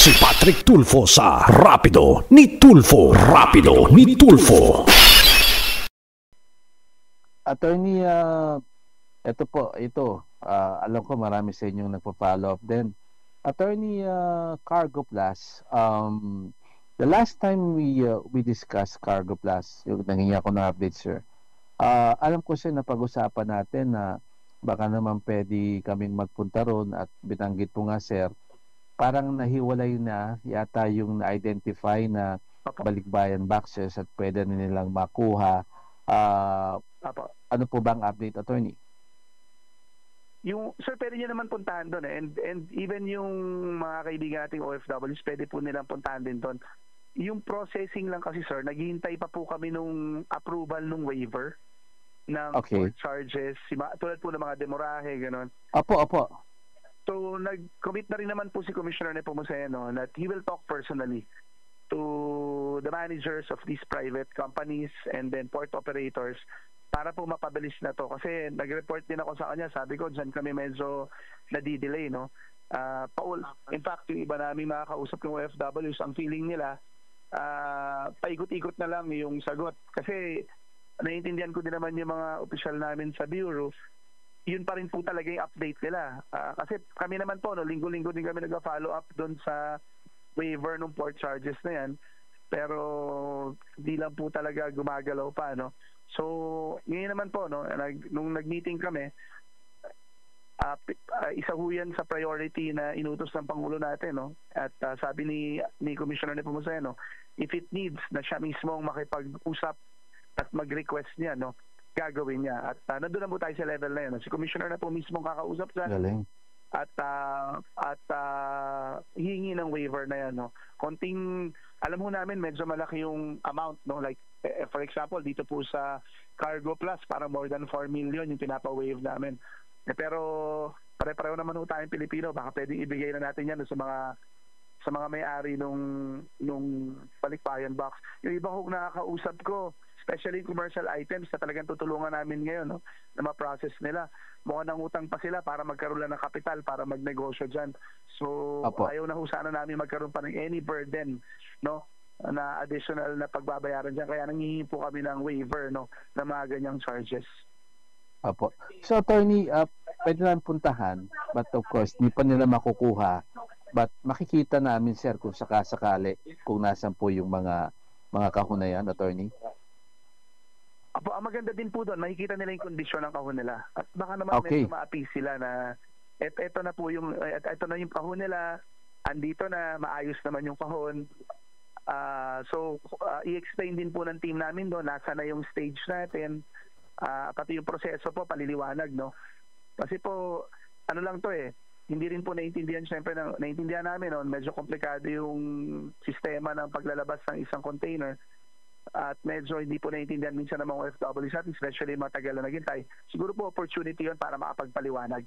Si Patrick Tulfo sa Rapido ni Tulfo. Rapido ni Tulfo. Attorney, alam ko marami sa inyong nagpa-follow up din. Attorney Cargo Plus, the last time we discussed Cargo Plus, yung nangingi ako ng update, sir. Alam ko sir, napag-usapan natin na baka naman pwede kaming magpunta ron at binanggit po nga sir, parang nahiwalay na yata yung na-identify na balikbayan boxes at pwede na nilang makuha. Ano po bang update, attorney? Yung sir, pwede nyo naman puntahan doon and even yung mga kaibigan nating OFWs, pwede po nilang puntahan din doon. Yung processing lang kasi sir, naghihintay pa po kami nung approval nung waiver ng court charges, tulad po ng mga demorahe, gano'n. Opo. So, nag-commit na rin naman po si Commissioner Nepomuceno that he will talk personally to the managers of these private companies and then port operators para po mapabilis na to. Kasi nag-report din ako sa kanya, sabi ko, dyan kami medyo nadidelay, no? In fact, yung iba namin makakausap ng OFWs, ang feeling nila, paikot-ikot na lang yung sagot. Kasi naiintindihan ko din naman yung mga opisyal namin sa Bureau, yun pa rin po talaga yung update nila. Kasi kami naman po, no, linggo-linggo din kami nag-follow up doon sa waiver ng port charges na yan. Pero di lang po talaga gumagalaw pa, no? So, ngayon naman po, no, nung nag-meeting kami, isa ho yan sa priority na inutos ng Pangulo natin, no? At sabi ni Commissioner Nepomuceno, if it needs na siya mismo ang makipag-usap at mag-request niya, no, gagawin niya. At nandun na po tayo sa level na yun. Si Commissioner na po mismo kakausap dyan. Galing. At hihingi ng waiver na yan, no. Konting, alam mo namin, medyo malaki yung amount, no. Like, for example, dito po sa Cargo Plus, parang more than 4 million yung pinapa-waive namin. Pero pare-pareho naman ho tayong Pilipino, baka pwedeng ibigay na natin yan sa mga may-ari nung balikbayan box. Yung iba kong nakakausap ko, especially commercial items na talagang tutulungan namin ngayon, no, na ma-process nila. Mukhang nangutang pa sila para magkaroon lang ng kapital para magnegosyo dyan. So, ayaw na ho sana namin magkaroon pa ng any burden, no, na additional na pagbabayaran dyan. Kaya nanghihingi po kami ng waiver, no, na mga ganyang charges. Apo. So, attorney, pwede namin puntahan, but of course, di pa nila makukuha. But makikita namin, sir, kung sakasakali, kung nasan po yung mga kahon na yan, attorney. Apo, ang maganda din po doon, makikita nila yung kondisyon ng kahon nila. At baka naman medyo ma-appease sila na ito na yung kahon nila, andito na, maayos naman yung kahon. So, i-explain din po ng team namin doon, nasa na yung stage natin, pati yung proseso po, paliliwanag, no? Kasi po, ano lang to hindi rin po naiintindihan, syempre, naiintindihan namin, no? Medyo komplikado yung sistema ng paglalabas ng isang container. At medyo hindi po naiintindihan minsan ng mga OFW sa atin, especially matagal na naghintay. Siguro po opportunity yun para makapagpaliwanag.